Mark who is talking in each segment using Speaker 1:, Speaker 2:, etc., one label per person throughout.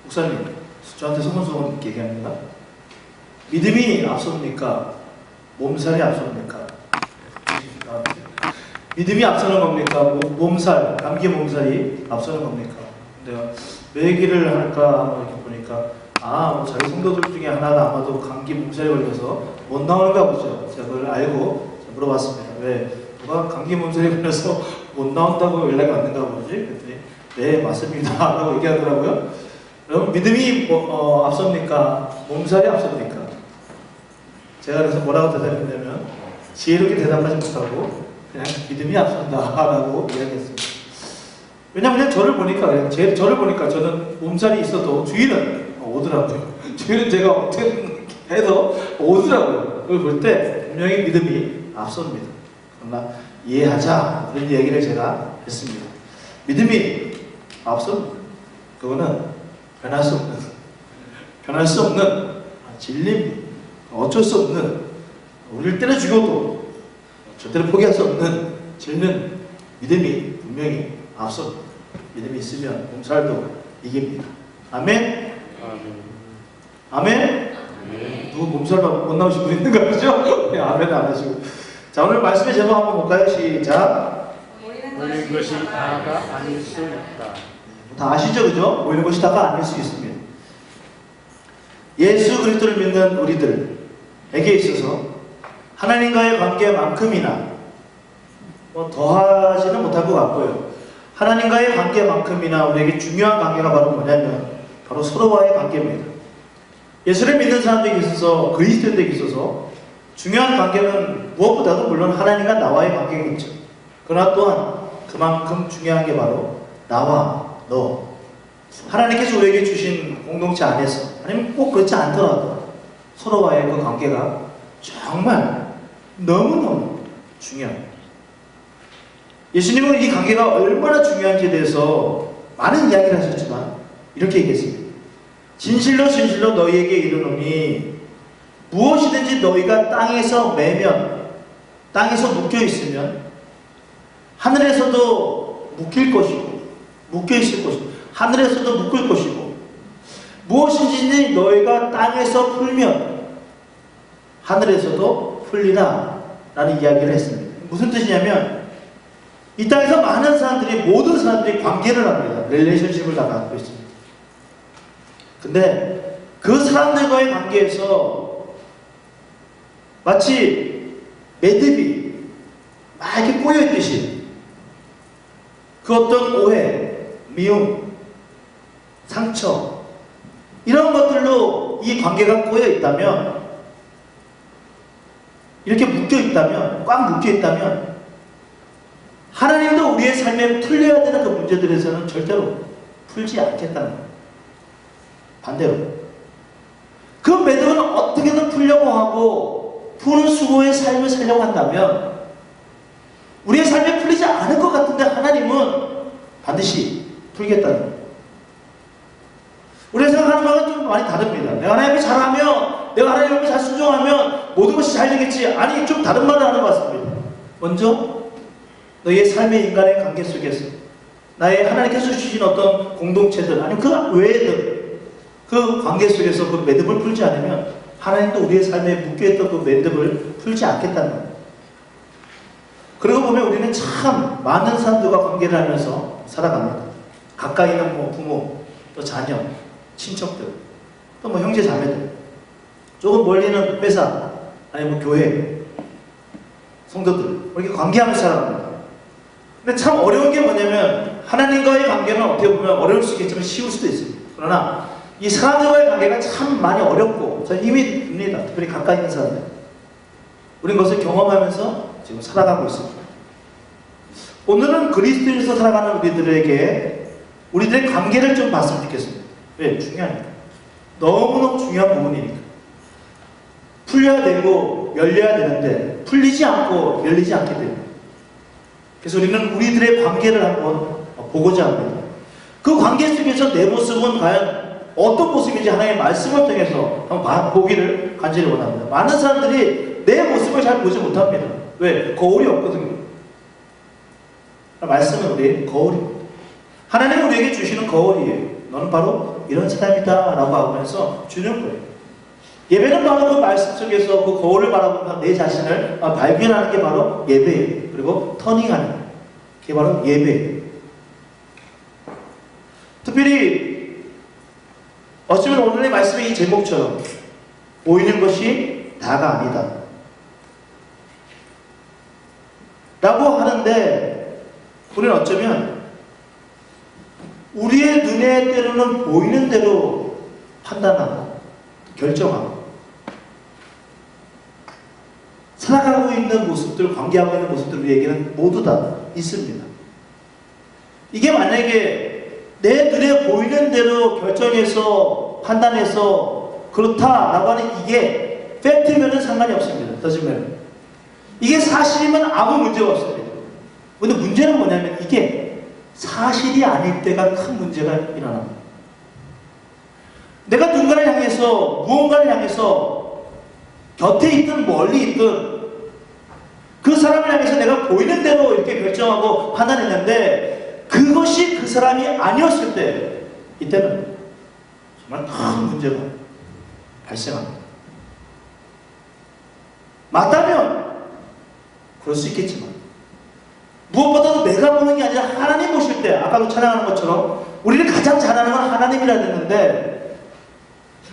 Speaker 1: 목사님, 저한테 소문소문 얘기합니다. 믿음이 앞섭니까? 몸살이 앞섭니까? 믿음이 앞서는 겁니까? 몸살, 감기 몸살이 앞서는 겁니까? 내가 왜 얘기를 할까 이렇게 보니까 뭐 자기 성도들 중에 하나가 아마도 감기 몸살이 걸려서 못 나오는가 보죠. 제가 그걸 알고 물어봤습니다. 왜? 누가 감기 몸살이 걸려서 못 나온다고 연락이 왔는가 보지? 그랬더니 네 맞습니다 라고 얘기하더라고요. 여러분 믿음이 앞섭니까? 몸살이 앞섭니까? 제가 그래서 뭐라고 대답했냐면 지혜롭게 대답하지 못하고 그냥 믿음이 앞선다 라고 이야기했습니다. 왜냐하면 저를 보니까 저는 몸살이 있어도 주일은 오더라고요. 주일은 제가 어떻게 해도 오더라고요. 그걸 볼 때 분명히 믿음이 앞섭니다. 그러나 이해하자 그런 얘기를 제가 했습니다. 믿음이 앞섭니다. 그거는 변할 수 없는 진리입니다. 어쩔 수 없는, 우리를 때려 죽여도 절대로 포기할 수 없는 진리는 믿음이 분명히 앞섭니다. 믿음이 있으면 몸살도 이깁니다. 아멘? 아멘? 누구 몸살 못 나오신 분 있는 거 아니죠? 네, 아멘 안 하시고. 자, 오늘 말씀의 제목 한번 볼까요? 시작.
Speaker 2: 모이는 것이 다가 아닐 수 있다.
Speaker 1: 다 아시죠? 그죠? 모이는 것이 다가 아닐 수 있습니다. 예수 그리스도를 믿는 우리들에게 있어서 하나님과의 관계만큼이나 더하지는 못할 것 같고요. 하나님과의 관계만큼이나 우리에게 중요한 관계가 바로 뭐냐면 바로 서로와의 관계입니다. 예수를 믿는 사람들에게 있어서, 그리스도인들에게 있어서 중요한 관계는 무엇보다도 물론 하나님과 나와의 관계겠죠. 그러나 또한 그만큼 중요한 게 바로 나와 너, 하나님께서 우리에게 주신 공동체 안에서, 아니면 꼭 그렇지 않더라도 서로와의 그 관계가 정말 너무너무 중요합니다. 예수님은 이 관계가 얼마나 중요한지에 대해서 많은 이야기를 하셨지만 이렇게 얘기했습니다. 진실로 진실로 너희에게 이르노니 무엇이든지 너희가 땅에서 매면, 땅에서 묶여있으면 하늘에서도 묶일 것이고 묶여있을 것이고 하늘에서도 묶일 것이고, 무엇인지 너희가 땅에서 풀면 하늘에서도 풀리라 라는 이야기를 했습니다. 무슨 뜻이냐면 이 땅에서 많은 사람들이, 모든 사람들이 관계를 합니다. 릴레이션십을 다 갖고 있습니다. 근데 그 사람들과의 관계에서 마치 매듭이 막 이렇게 꼬여있듯이 그 어떤 오해, 미움, 상처 이런 것들로 이 관계가 꼬여있다면, 이렇게 묶여있다면, 꽉 묶여있다면 하나님도 우리의 삶에 풀려야 되는 그 문제들에서는 절대로 풀지 않겠다는 거예요. 반대로 그 매듭은 어떻게든 풀려고 하고 푸는 수고의 삶을 살려고 한다면 우리의 삶에 풀리지 않을 것 같은데 하나님은 반드시 풀겠다는 거예요. 우리가 생각하는 바는 좀 많이 다릅니다. 내가 하나님 앞에 잘하면, 내가 하나님 앞에 잘 순종하면 모든 것이 잘 되겠지. 아니, 좀 다른 말을 하는 것 같습니다. 먼저 너희의 삶의 인간의 관계 속에서 나의 하나님께서 주신 어떤 공동체들, 아니면 그 외에들, 그 관계 속에서 그 매듭을 풀지 않으면 하나님도 우리의 삶에 묶여있던 그 매듭을 풀지 않겠다는 거예요. 그러고 보면 우리는 참 많은 사람들과 관계를 하면서 살아갑니다. 가까이 있는 부모, 또 자녀, 친척들, 또 형제 자매들, 조금 멀리는 회사, 아니면 교회, 성도들, 이렇게 관계하면서 살아갑니다. 근데 참 어려운 게 뭐냐면 하나님과의 관계는 어떻게 보면 어려울 수 있겠지만 쉬울 수도 있습니다. 그러나 이 사람들과의 관계가 참 많이 어렵고 힘이 듭니다. 특별히 가까이 있는 사람들. 우린 그것을 경험하면서 지금 살아가고 있습니다. 오늘은 그리스도인에서 살아가는 우리들의 관계를 좀 봤으면 좋겠습니다. 왜? 중요하니까. 너무너무 중요한 부분이니까. 풀려야 되고 열려야 되는데 풀리지 않고 열리지 않게 됩니다. 그래서 우리는 우리들의 관계를 한번 보고자 합니다. 그 관계 속에서 내 모습은 과연 어떤 모습인지 하나님의 말씀을 통해서 한번 보기를 간절히 원합니다. 많은 사람들이 내 모습을 잘 보지 못합니다. 왜? 거울이 없거든요. 말씀은 우리의 거울입니다. 하나님은 우리에게 주시는 거울이에요. 너는 바로 이런 사람이다 라고 하면서 주는 거예요. 예배는 바로 그 말씀 속에서 그 거울을 바라보면서 내 자신을 발견하는 게 바로 예배예요. 그리고 터닝하는 게 바로 예배예요. 특별히 어쩌면 오늘의 말씀의 이 제목처럼 보이는 것이 다가 아니다 라고 하는데, 우리는 어쩌면 우리의 눈에 때로는 보이는 대로 판단하고 결정하고 살아가고 있는 모습들, 관계하고 있는 모습들 우리에게는 모두 다 있습니다. 이게 만약에 내 눈에 보이는 대로 결정해서 판단해서 그렇다라고 하는 이게 팩트면은 상관이 없습니다. 따지면 이게 사실이면 아무 문제가 없습니다. 근데 문제는 뭐냐면 이게 사실이 아닐 때가 큰 문제가 일어납니다. 내가 누군가를 향해서, 무언가를 향해서 곁에 있든 멀리 있든 그 사람을 향해서 내가 보이는 대로 이렇게 결정하고 판단했는데 그것이 그 사람이 아니었을 때, 이때는 정말 큰 문제가 발생합니다. 맞다면 그럴 수 있겠지만 무엇보다도 내가 보는 게 아니라 하나님 보실 때, 아까도 찬양하는 것처럼 우리를 가장 잘하는 건 하나님이라 했는데,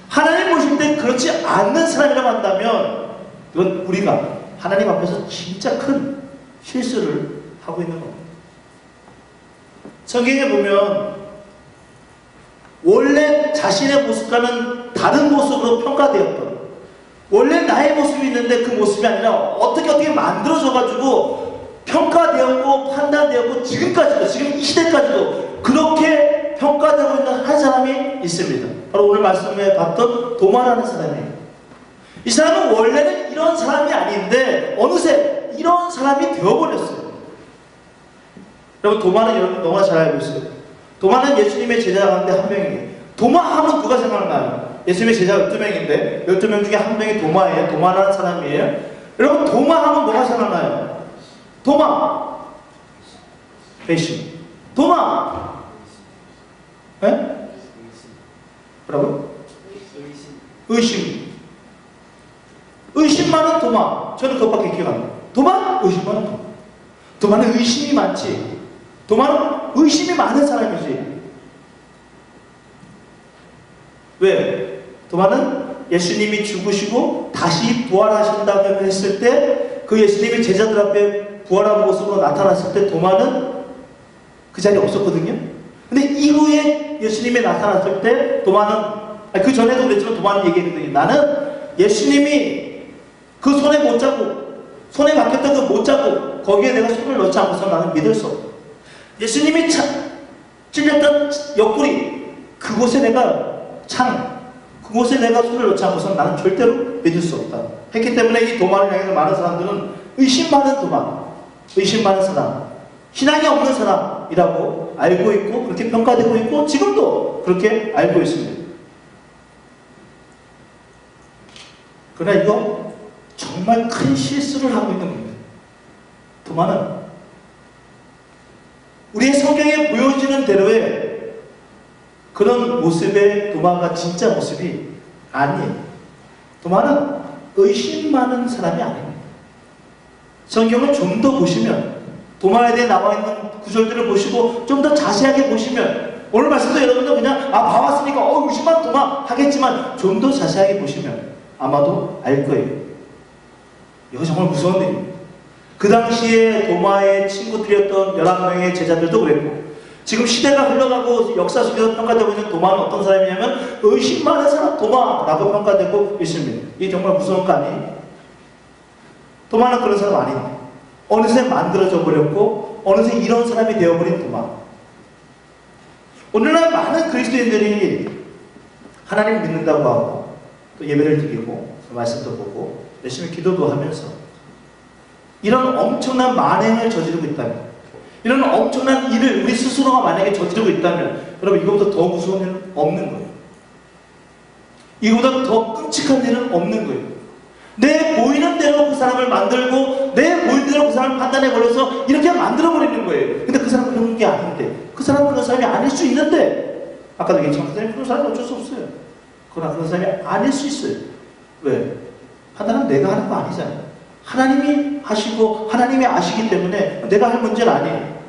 Speaker 1: 하나님 보실 때 그렇지 않는 사람이라고 한다면 이건 우리가 하나님 앞에서 진짜 큰 실수를 하고 있는 겁니다. 성경에 보면 원래 자신의 모습과는 다른 모습으로 평가되었던, 원래 나의 모습이 있는데 그 모습이 아니라 어떻게 만들어져가지고 평가되었고 판단되었고 지금까지도, 지금 이 시대까지도 그렇게 평가되고 있는 한 사람이 있습니다. 바로 오늘 말씀에 봤던 도마라는 사람이에요. 이 사람은 원래는 이런 사람이 아닌데 어느새 이런 사람이 되어버렸어요. 여러분, 도마는 여러분 너무나 잘 알고 있어요. 도마는 예수님의 제자 가운데 한 명이에요. 도마 하면 누가 생각나요? 예수님의 제자가 12명인데 12명 중에 한 명이 도마예요. 도마라는 사람이에요. 여러분, 도마 하면 뭐가 생각나요? 도마, 배신. 도마, 예? 뭐라고요? 의심. 의심 많은 도마. 저는 그것밖에 기억 안 나요. 도마? 의심 많은 도마. 도마는 의심이 많지. 도마는 의심이 많은 사람이지. 왜? 도마는 예수님이 죽으시고 다시 부활하신다고 했을 때 그 예수님이 제자들 앞에 부활한 모습으로 나타났을 때 도마는 그 자리에 없었거든요. 근데 이후에 예수님이 나타났을 때 도마는, 그 전에도 그랬지만 도마는 얘기했거든요. 나는 예수님이 그 손에 못 잡고, 손에 박혔던 그 못 잡고 거기에 내가 손을 넣지 않고서 나는 믿을 수 없다. 예수님이 찔렸던 옆구리, 그곳에 내가 그곳에 내가 손을 넣지 않고서 나는 절대로 믿을 수 없다 했기 때문에 이 도마를 향해서 많은 사람들은 의심 많은 도마, 의심 많은 사람, 신앙이 없는 사람이라고 알고 있고 그렇게 평가되고 있고 지금도 그렇게 알고 있습니다. 그러나 이거 정말 큰 실수를 하고 있는 겁니다. 도마는 우리의 성경에 보여지는 대로의 그런 모습의 도마가 진짜 모습이 아니에요. 도마는 의심 많은 사람이 아닙니다. 성경을 좀 더 보시면, 도마에 대해 나와 있는 구절들을 보시고 좀 더 자세하게 보시면, 오늘 말씀도 여러분도 그냥 봐왔으니까 의심 많은 도마 하겠지만 좀 더 자세하게 보시면 아마도 알 거예요. 이거 정말 무서운 일입니다. 그 당시에 도마의 친구들이었던 11명의 제자들도 그랬고, 지금 시대가 흘러가고 역사 속에서 평가되고 있는 도마는 어떤 사람이냐면 의심 많은 사람 도마라고 평가되고 있습니다. 이게 정말 무서운 거 아니에요? 도마는 그런 사람 아닙니다. 어느새 만들어져 버렸고 어느새 이런 사람이 되어버린 도마. 오늘날 많은 그리스도인들이 하나님을 믿는다고 하고 또 예배를 드리고 말씀도 보고 열심히 기도도 하면서 이런 엄청난 만행을 저지르고 있다면, 이런 엄청난 일을 우리 스스로가 만약에 저지르고 있다면 여러분, 이거보다 더 무서운 일은 없는 거예요. 이거보다 더 끔찍한 일은 없는 거예요. 내 보이는 대로 그 사람을 만들고 내 보이는 대로 그 사람을 판단해버려서 이렇게 만들어버리는 거예요. 근데 그 사람은 그런 게 아닌데, 그 사람은 그런 사람이 아닐 수 있는데 아까도 얘기했지만 그 사람이 그런 사람이 어쩔 수 없어요. 그러나 그런 사람이 아닐 수 있어요. 왜? 판단은 내가 하는 거 아니잖아요. 하나님이 하시고 하나님이 아시기 때문에 내가 할 문제는 아니에요.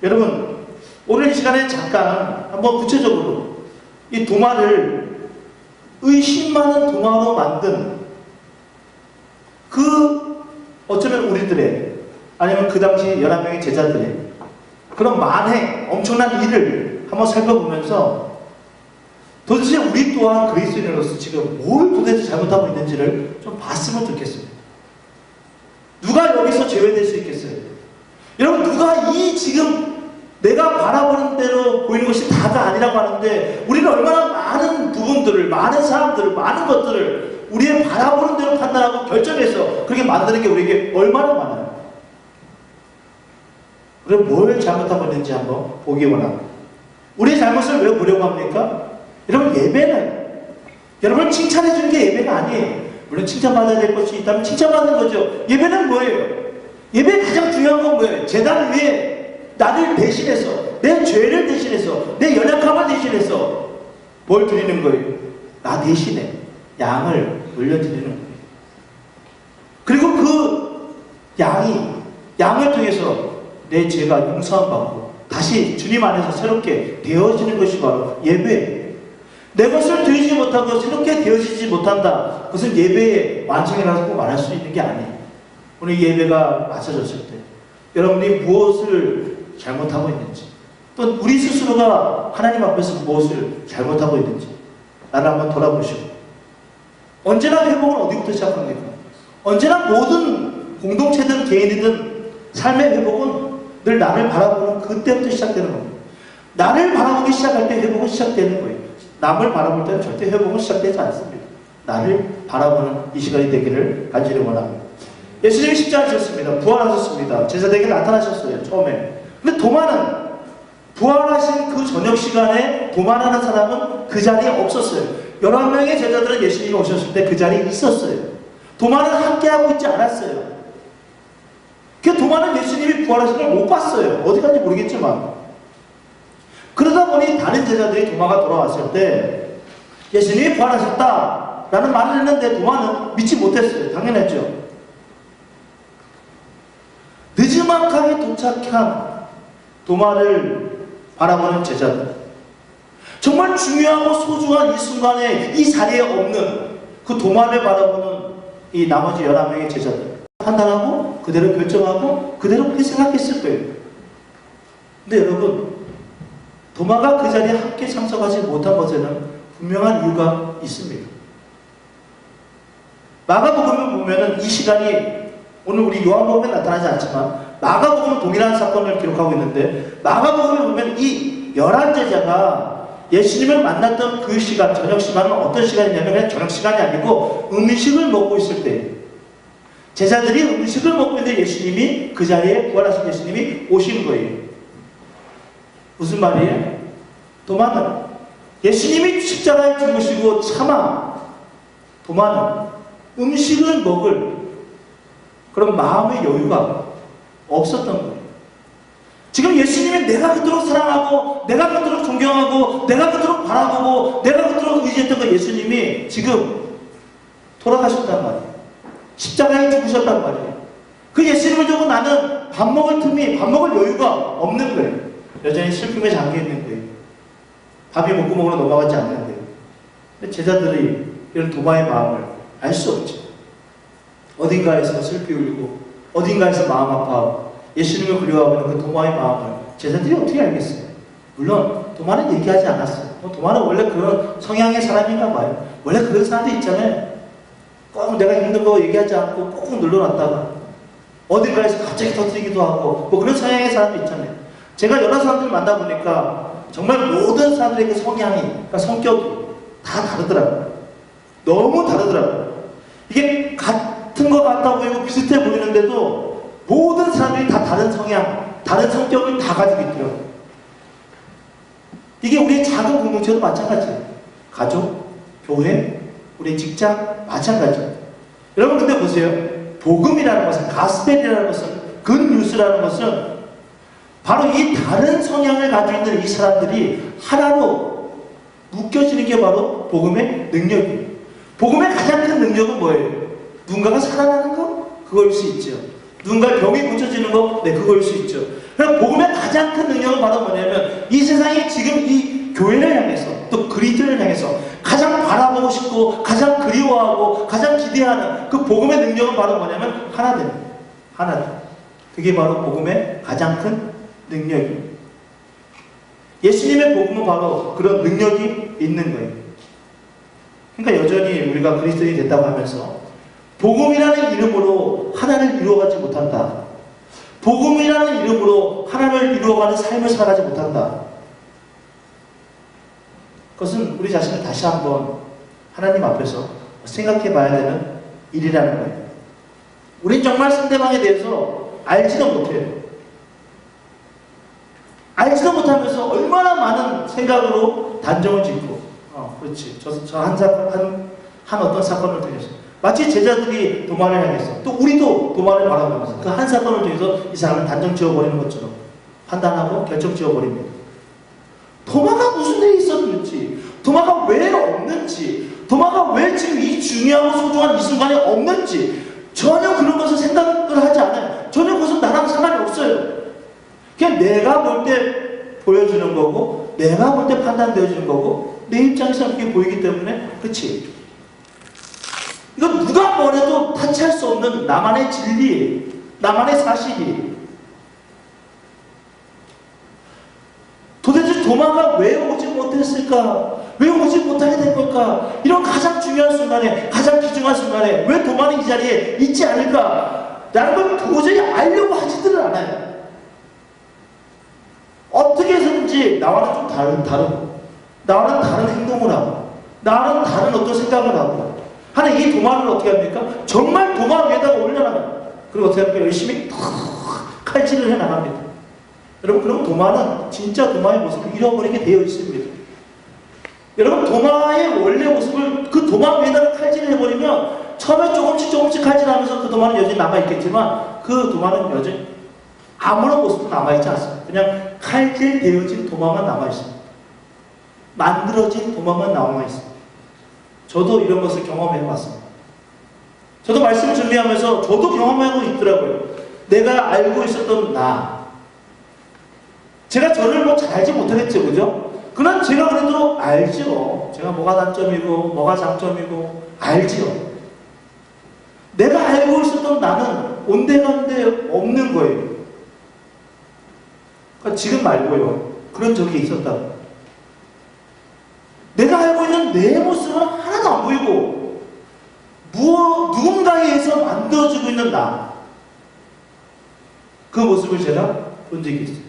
Speaker 1: 여러분, 오늘 이 시간에 잠깐 한번 구체적으로 이 도마를 의심 많은 도마로 만든 그 어쩌면 우리들의 아니면 그 당시 11명의 제자들의 그런 만행, 엄청난 일을 한번 살펴보면서 도대체 우리 또한 그리스도인으로서 지금 뭘 도대체 잘못하고 있는지를 좀 봤으면 좋겠습니다. 누가 여기서 제외될 수 있겠어요? 여러분, 누가 이 지금 내가 바라보는 대로 보이는 것이 다가 아니라고 하는데 우리는 얼마나 많은 부분들을, 많은 사람들을, 많은 것들을 우리의 바라보는 대로 판단하고 결정해서 그렇게 만드는 게 우리에게 얼마나 많아요. 그럼 뭘 잘못하고 있는지 한번 보기 원합니다. 우리의 잘못을 왜 보려고 합니까? 여러분, 예배는 여러분 칭찬해 주는 게 예배가 아니에요. 물론 칭찬받아야 될 것이 있다면 칭찬받는 거죠. 예배는 뭐예요? 예배의 가장 중요한 건 뭐예요? 제단 위에 나를 대신해서, 내 죄를 대신해서, 내 연약함을 대신해서 뭘 드리는 거예요? 나 대신에 양을 올려드리는 거예요. 그리고 그 양을 통해서 내 죄가 용서받고 다시 주님 안에서 새롭게 되어지는 것이 바로 예배예요. 내 것을 드리지 못하고 새롭게 되어지지 못한다. 그것은 예배의 완성이라고 말할 수 있는 게 아니에요. 오늘 이 예배가 마쳐졌을 때 여러분이 무엇을 잘못하고 있는지, 또 우리 스스로가 하나님 앞에서 무엇을 잘못하고 있는지 나를 한번 돌아보시고, 언제나 회복은 어디부터 시작합니까? 언제나 모든 공동체든 개인이든 삶의 회복은 늘 나를 바라보는 그때부터 시작되는 겁니다. 나를 바라보기 시작할 때 회복은 시작되는 거예요. 남을 바라볼 때는 절대 회복은 시작되지 않습니다. 나를 바라보는 이 시간이 되기를 간절히 원합니다. 예수님이 십자가하셨습니다. 부활하셨습니다. 제자들에게 나타나셨어요, 처음에. 근데 도마는 부활하신 그 저녁 시간에 도마라는 사람은 그 자리에 없었어요. 11명의 제자들은 예수님이 오셨을 때 그 자리에 있었어요. 도마는 함께하고 있지 않았어요. 그 도마는 예수님이 부활하신 걸 못 봤어요. 어디 간지 모르겠지만. 그러다 보니 다른 제자들이 도마가 돌아왔을 때 예수님이 부활하셨다라는 말을 했는데 도마는 믿지 못했어요. 당연했죠. 늦지막하게 도착한 도마를 바라보는 제자들, 정말 중요하고 소중한 이 순간에 이 자리에 없는 그 도마를 바라보는 이 나머지 11명의 제자들, 판단하고 그대로 결정하고 그대로 그렇게 생각했을 거예요. 근데 여러분, 도마가 그 자리에 함께 참석하지 못한 것에는 분명한 이유가 있습니다. 마가복음을 보면은 이 시간이 오늘 우리 요한복음에 나타나지 않지만 마가복음은 동일한 사건을 기록하고 있는데, 마가복음을 보면 이 11제자가 예수님을 만났던 그 시간, 저녁 시간은 어떤 시간이냐면 그냥 저녁 시간이 아니고 음식을 먹고 있을 때, 제자들이 음식을 먹고 있는데 예수님이 그 자리에 부활하신 예수님이 오신 거예요. 무슨 말이에요? 도마는 예수님이 십자가에 죽으시고 차마 도마는 음식을 먹을 그런 마음의 여유가 없었던 거예요. 지금 예수님이 내가 그토록 사랑하고 내가 그토록 존경하고 내가 그토록 바라보고 내가 그토록 의지했던 그 예수님이 지금 돌아가셨단 말이에요. 십자가에 죽으셨단 말이에요. 그 예수님을 두고 나는 밥 먹을 틈이, 밥 먹을 여유가 없는 거예요. 여전히 슬픔에 잠겨있는 거예요. 밥이 목구멍으로 넘어가지 않는 거예요. 근데 제자들이 이런 도마의 마음을 알 수 없죠. 어딘가에서 슬피 울고 어딘가에서 마음 아파하고 예수님을 그리워하고 있는 그 도마의 마음을 제자들이 어떻게 알겠어요? 물론 도마는 얘기하지 않았어요. 도마는 원래 그런 성향의 사람인가 봐요. 원래 그런 사람도 있잖아요. 꼭 내가 힘든 거 얘기하지 않고 꼭 눌러놨다가 어딘가에서 갑자기 터뜨리기도 하고 뭐 그런 성향의 사람도 있잖아요. 제가 여러 사람들을 만나보니까 정말 모든 사람들의 그 성향이, 그러니까 성격이 다 다르더라고요. 너무 다르더라고요. 이게 같은 것 같아 보이고 비슷해 보이는데도 모든 사람들이 다 다른 성향, 다른 성격을 다 가지고 있더라고요. 이게 우리의 작은 공동체도 마찬가지예요. 가족, 교회, 우리 직장 마찬가지예요. 여러분 근데 보세요. 복음이라는 것은, 가스펠이라는 것은, 굿뉴스라는 것은 바로 이 다른 성향을 가지고 있는 이 사람들이 하나로 묶여지는 게 바로 복음의 능력이에요. 복음의 가장 큰 능력은 뭐예요? 누군가가 살아나는 거? 그거일 수 있죠. 누군가의 병이 고쳐지는 거? 네, 그거일 수 있죠. 그럼 복음의 가장 큰 능력은 바로 뭐냐면 이 세상이 지금 이 교회를 향해서 또 그리스도를 향해서 가장 바라보고 싶고 가장 그리워하고 가장 기대하는 그 복음의 능력은 바로 뭐냐면 하나됨. 하나됨. 그게 바로 복음의 가장 큰 능력이에요. 예수님의 복음은 바로 그런 능력이 있는 거예요. 그러니까 여전히 우리가 그리스도인이 됐다고 하면서 복음이라는 이름으로 하나를 이루어가지 못한다. 복음이라는 이름으로 하나를 이루어가는 삶을 살아가지 못한다. 그것은 우리 자신을 다시 한번 하나님 앞에서 생각해 봐야 되는 일이라는 거예요. 우린 정말 상대방에 대해서 알지도 못해요. 알지도 못하면서 얼마나 많은 생각으로 단정을 짓고, 그렇지. 저 한 어떤 사건을 통해서. 마치 제자들이 도마를 향해서, 또 우리도 도마를 바라보면서 그 한 사건을 통해서 이 사람을 단정 지어버리는 것처럼 판단하고 결정 지어버립니다. 도마가 무슨 일이 있었는지, 도마가 왜 없는지, 도마가 왜 지금 이 중요하고 소중한 이 순간에 없는지, 전혀 그런 것을 생각을 하지 않아요. 전혀 그것은 나랑 상관이 없어요. 그냥 내가 볼 때 보여주는 거고, 내가 볼 때 판단되어지는 거고, 내 입장에서 그렇게 보이기 때문에, 그렇지. 이건 누가 뭐래도 타치할 수 없는 나만의 진리, 나만의 사실이. 도대체 도마가 왜 오지 못했을까? 왜 오지 못하게 된 걸까? 이런 가장 중요한 순간에, 가장 귀중한 순간에 왜 도마는 이 자리에 있지 않을까? 라는 걸 도저히 알려고 하지들은 않아요. 어떻게 해서든지 나와는 좀 다르고, 나와는 다른 행동을 하고, 나와는 다른 어떤 생각을 하고, 하는 이 도마를 어떻게 합니까? 정말 도마 위에다가 올려놔요. 그리고 어떻게 합니까? 열심히 칼질을 해나갑니다. 여러분, 그럼 도마는 진짜 도마의 모습을 잃어버리게 되어 있습니다. 여러분, 도마의 원래 모습을 그 도마 위에다가 칼질을 해버리면 처음에 조금씩 칼질하면서 그 도마는 여전히 남아있겠지만 그 도마는 여전히 아무런 모습도 남아있지 않습니다. 그냥 칼질되어진 도마만 남아있습니다. 만들어진 도마만 남아있습니다. 저도 이런 것을 경험해봤습니다. 저도 말씀을 준비하면서 저도 경험하고 있더라고요. 내가 알고 있었던 나. 제가 저를 뭐 잘 알지 못하겠죠, 그죠? 그러나 제가 그래도 알죠. 제가 뭐가 단점이고, 뭐가 장점이고, 알죠. 내가 알고 있었던 나는 온데간데 없는 거예요. 그러니까 지금 말고요. 그런 적이 있었다고. 내가 알고 있는 내 모습은 하나도 안 보이고 누군가에 의해서 만들어지고 있는 나, 그 모습을 제가 본 적이 있어요.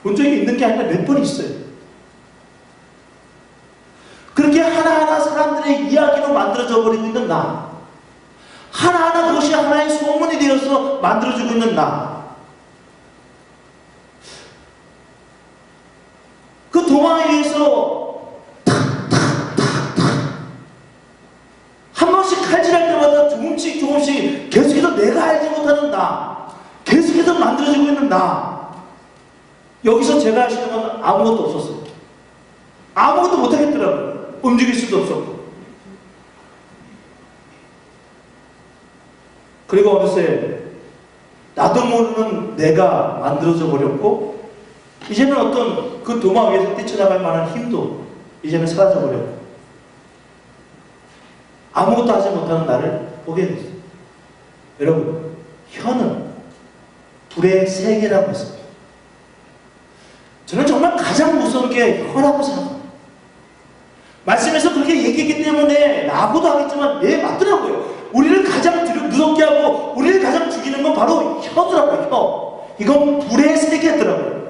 Speaker 1: 본 적이 있는 게 아니라 몇 번 있어요. 그렇게 하나하나 사람들의 이야기로 만들어져 버리고 있는 나, 하나하나 그것이 하나의 소문이 되어서 만들어지고 있는 나, 그 도마에 의해서 한 번씩 칼질할 때마다 조금씩 계속해서 내가 알지 못하는 나, 계속해서 만들어지고 있는 나. 여기서 제가 할 수 있는 건 아무것도 없었어요. 아무것도 못하겠더라고요. 움직일 수도 없었고. 그리고 어느새 나도 모르는 내가 만들어져 버렸고, 이제는 어떤 그 도마 위에서 뛰쳐나갈 만한 힘도 이제는 사라져 버렸고, 아무것도 하지 못하는 나를 보게 됐어요. 여러분, 혀는 불의 세계라고 했습니다. 저는 정말 가장 무서운 게 혀라고 생각합니다. 말씀에서 그렇게 얘기했기 때문에 라고도 하겠지만 예, 맞더라고요. 우리를 가장 무섭게 하고 우리를 가장 죽이는 건 바로 혀더라고요. 혀. 이건 불의 세계더라고요.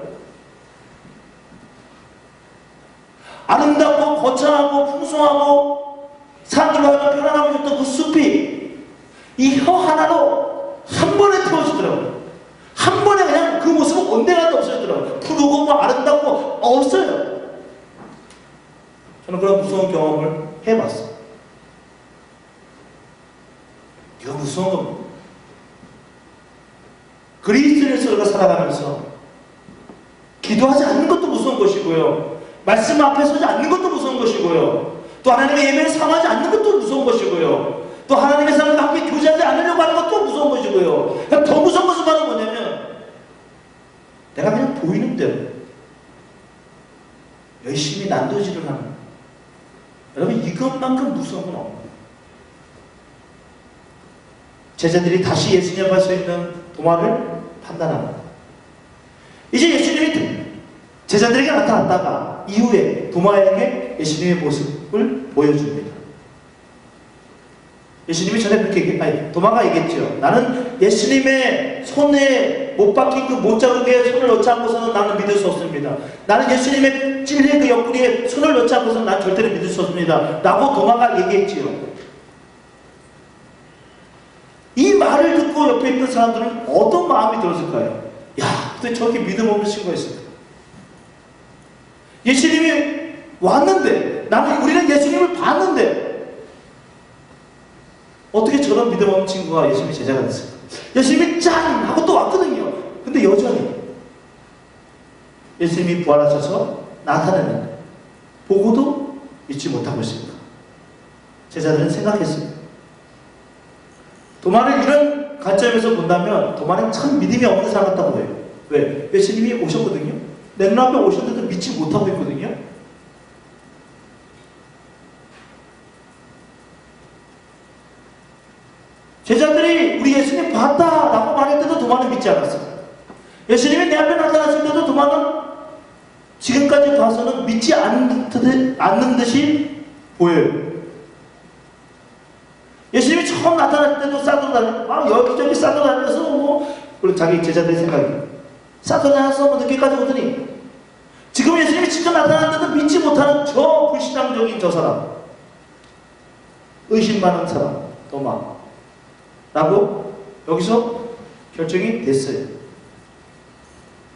Speaker 1: 아름답고 거창하고 풍성하고 사람들로 하여금 편안하고 줬던 그 숲이 이 혀 하나로 한 번에 태워지더라고요. 한 번에 그냥 그 모습은 온데간데 없어지더라고요. 푸르고 뭐 아름답고 없어요. 저는 그런 무서운 경험을 해봤어요. 이거 무서운 겁니다. 그리스도인으로서 살아가면서 기도하지 않는 것도 무서운 것이고요. 말씀 앞에 서지 않는 것도 무서운 것이고요. 또 하나님의 예배를 삼하지 않는 것도 무서운 것이고요. 또 하나님의 사람과 함께 교제하지 않으려고 하는 것도 무서운 것이고요. 더 무서운 것은 바로 뭐냐면 내가 그냥 보이는 대로 열심히 난도질을 하는, 여러분 이것만큼 무서운 건 없어요. 제자들이 다시 예수님 앞에 서 있는 도마를 판단합니다. 이제 예수님이 제자들에게 나타났다가 이후에 도마에게 예수님의 모습을 보여줍니다. 예수님이 전에 그렇게 도마가 얘기했죠. 나는 예수님의 손에 못 박힌 그 못자국에 손을 넣지 않고서는 나는 믿을 수 없습니다. 나는 예수님의 찔린 그 옆구리에 손을 넣지 않고서는 난 절대로 믿을 수 없습니다. 라고 도마가 얘기했지요. 이 말을 듣고 옆에 있던 사람들은 어떤 마음이 들었을까요? 야, 근데 저렇게 믿음 없는 친구가 있을까? 예수님이 왔는데, 우리는 예수님을 봤는데, 어떻게 저런 믿음 없는 친구가 예수님의 제자가 됐을까? 예수님이 짠! 하고 또 왔거든요. 근데 여전히 예수님이 부활하셔서 나타나는 보고도 믿지 못하고 있습니다. 제자들은 생각했습니다. 도마를 이런 관점에서 본다면 도마는 참 믿음이 없는 사람 같다고 해요. 왜? 예수님이 오셨거든요. 내 눈앞에 오셨는데도 믿지 못하고 있거든요. 제자들이 우리 예수님 봤다라고 말할 때도 도마는 믿지 않았어요. 예수님이 내 앞에 나타났을 때도 도마는 지금까지 봐서는 믿지 않는 듯이 보여요. 예수님이 처음 나타날 때도 싸돌아 다니고 여기저기 싸돌아 다니면서 그리고 자기 제자들의 생각이 싸돌아 다녀서 늦게까지 오더니 지금 예수님이 직접 나타났는데도 믿지 못하는 저 불신앙적인 저 사람, 의심 많은 사람 도마 라고 여기서 결정이 됐어요.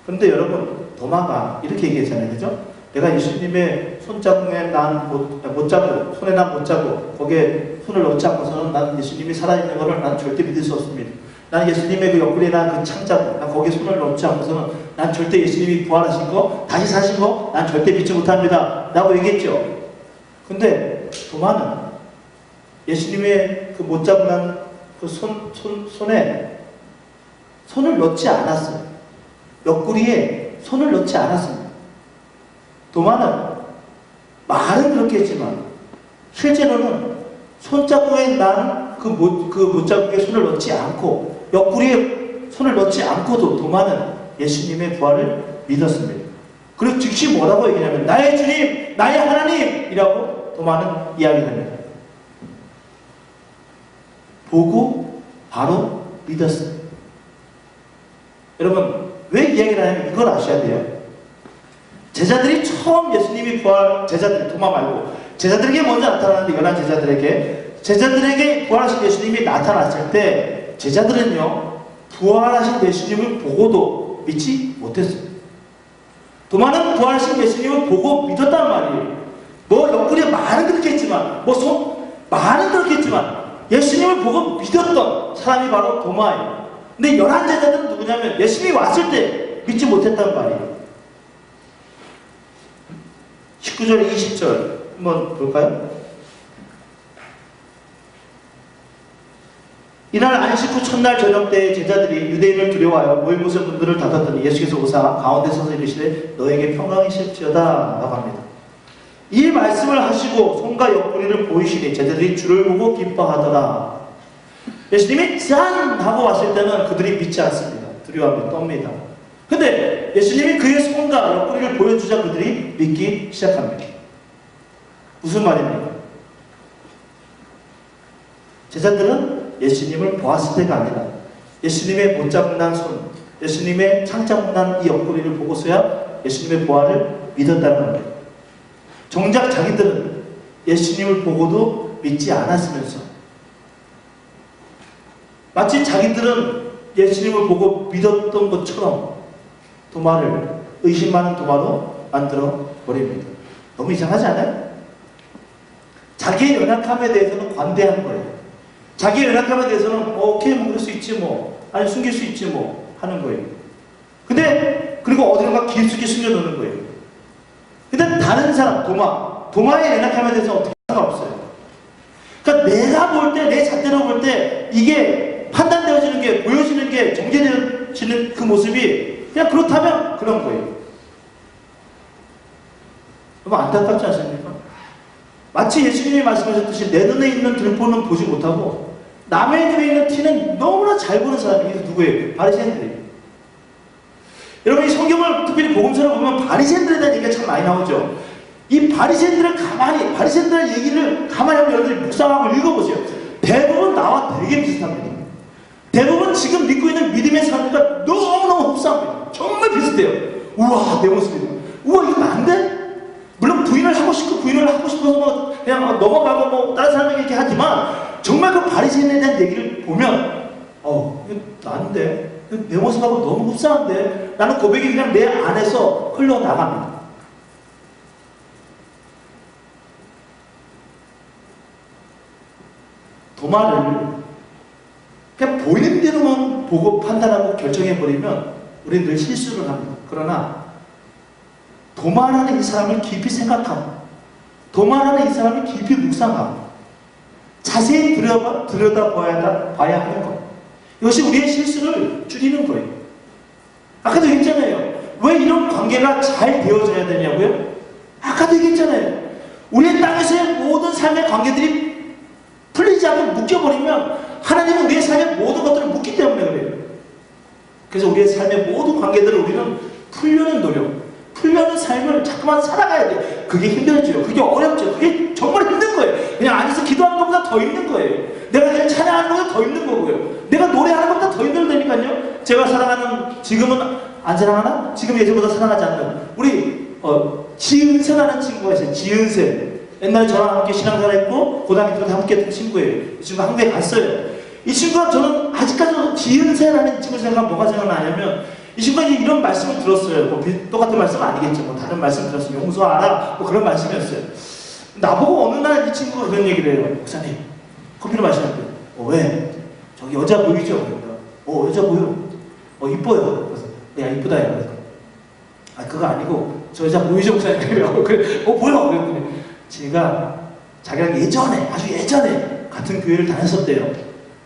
Speaker 1: 그런데 여러분, 도마가 이렇게 얘기했잖아요. 그죠? 내가 예수님의 손자국에 난 못 자고, 손에 난 못 자고, 거기에 손을 넣지 않고서는 나는 예수님이 살아있는 것을 나는 절대 믿을 수 없습니다. 나는 예수님의 그 옆구리에 난 그 창자국, 난 거기에 손을 넣지 않고서는 난 절대 예수님이 부활하신 거, 다시 사신 거, 난 절대 믿지 못합니다. 라고 얘기했죠. 근데 도마는 예수님의 그 못 자고 난 그 손에 손을 넣지 않았어요. 옆구리에 손을 넣지 않았습니다. 도마는 말은 그렇게 했지만 실제로는 손자국에 난 그 못자국에 손을 넣지 않고 옆구리에 손을 넣지 않고도 도마는 예수님의 부활을 믿었습니다. 그리고 즉시 뭐라고 얘기하냐면 나의 주님, 나의 하나님이라고 도마는 이야기를 합니다. 보고 바로 믿었어요. 여러분, 왜 이야기를 하냐면 이걸 아셔야 돼요. 제자들이 처음 예수님이 제자들, 도마 말고 제자들에게 먼저 나타나는데 11 제자들에게 부활하신 예수님이 나타났을 때 제자들은요 부활하신 예수님을 보고도 믿지 못했어요. 도마는 부활하신 예수님을 보고 믿었단 말이에요. 옆구리에 말은 그렇게 했지만 말은 그렇게 했지만 예수님을 보고 믿었던 사람이 바로 도마예요. 근데 11 제자들은 누구냐면 예수님이 왔을 때 믿지 못했단 말이에요. 19절 20절 한번 볼까요? 이날 안식 후 첫날 저녁 때 제자들이 유대인을 두려워하여 모인 곳의 문들을 닫았더니 예수께서 오사 가운데 서서 이르시되 너에게 평강이 실지어다 라고 합니다. 이 말씀을 하시고 손과 옆구리를 보이시니 제자들이 주를 보고 기뻐하더라. 예수님이 짠! 하고 왔을 때는 그들이 믿지 않습니다. 두려워하며 떱니다. 근데 예수님이 그의 손과 옆구리를 보여주자 그들이 믿기 시작합니다. 무슨 말입니까? 제자들은 예수님을 보았을 때가 아니라 예수님의 못자국 난 손, 예수님의 창자국 난 이 옆구리를 보고서야 예수님의 부활을 믿었다는 겁니다. 정작 자기들은 예수님을 보고도 믿지 않았으면서 마치 자기들은 예수님을 보고 믿었던 것처럼 도마를 의심 많은 도마로 만들어 버립니다. 너무 이상하지 않아요? 자기의 연약함에 대해서는 관대한 거예요. 자기의 연약함에 대해서는 오케이 그럴 수 있지 아니 숨길 수 있지 하는 거예요. 근데 그리고 어디론가 깊숙이 숨겨놓는 거예요. 근데 다른 사람, 도마에 연약함에 대해서 어떻게 상관없어요. 그러니까 내가 볼 때, 내 잣대로 볼 때 이게 판단되어지는 게, 보여지는 게, 정제되어지는 그 모습이 그냥 그렇다면 그런 거예요. 너무 안타깝지 않습니까? 마치 예수님이 말씀하셨듯이 내 눈에 있는 들보는 보지 못하고 남의 눈에 있는 티는 너무나 잘 보는 사람이 누구예요? 바리새인들이에요. 여러분, 이 성경을 특별히 복음서를 보면 바리새인들에 대한 얘기가 참 많이 나오죠. 이 바리새인들의 얘기를 가만히 한번 여러분들이 묵상하고 읽어보세요. 대부분 나와 되게 비슷합니다. 대부분 지금 믿고 있는 믿음의 사람들과 너무너무 흡사합니다. 정말 비슷해요. 우와, 내 모습이다. 우와, 이거 난데? 물론 부인을 하고 싶어서 뭐 그냥 넘어가고 뭐 다른 사람에게 이렇게 하지만 정말 그 바리새인에 대한 얘기를 보면 이거 난데? 내 모습하고 너무 흡사한데? 라는 고백이 그냥 내 안에서 흘러나갑니다. 도마를 그냥 보이는 대로만 보고 판단하고 결정해버리면 우리는 늘 실수를 합니다. 그러나 도마라는 이 사람을 깊이 생각하고 도마라는 이 사람을 깊이 묵상하고 자세히 들여다봐야 하는 것, 이것이 우리의 실수를 줄이는 거예요. 아까도 얘기했잖아요. 왜 이런 관계가 잘 되어져야 되냐고요? 아까도 얘기했잖아요. 우리의 땅에서의 모든 삶의 관계들이 풀리지 않고 묶여버리면 하나님은 우리의 삶의 모든 것들을 묶기 때문에 그래요. 그래서 우리의 삶의 모든 관계들을 우리는 풀려는 노력, 풀려는 삶을 자꾸만 살아가야 돼. 그게 힘들죠. 그게 어렵죠. 그게 정말 힘든 거예요. 그냥 앉아서 기도하는 것보다 더 힘든 거예요. 내가 그냥 찬양하는 것보다 더 힘든 거고요. 내가 노래하는 것보다 더 힘들다니까요. 제가 사랑하는, 지금은 안 사랑하나? 지금 예전보다 사랑하지 않는 우리 지은세라는 친구가 있어요. 지은세. 옛날에 저랑 함께 신앙생활 했고 고등학교 때 함께 했던 친구예요. 이 친구가 한국에 갔어요. 이 친구가, 저는 아직까지도 지은세라는 친구 생각하면 뭐가 생각나냐면, 이 친구가 이런 말씀을 들었어요. 뭐 똑같은 말씀은 아니겠죠. 뭐 다른 말씀 들었어요. 용서하라. 뭐 그런 말씀이었어요. 나보고 어느 날 이 친구가 그런 얘기를 해요. 목사님, 커피를 마시는데, 왜? 저기 여자 보이죠? 그러니까, 여자 보여. 이뻐요. 그래서, 야, 이쁘다. 야. 그거 아니고, 저 여자 보이죠? 목사님. 그래요. 그래, 보여. 그랬더니, 자기가 예전에, 아주 예전에 같은 교회를 다녔었대요.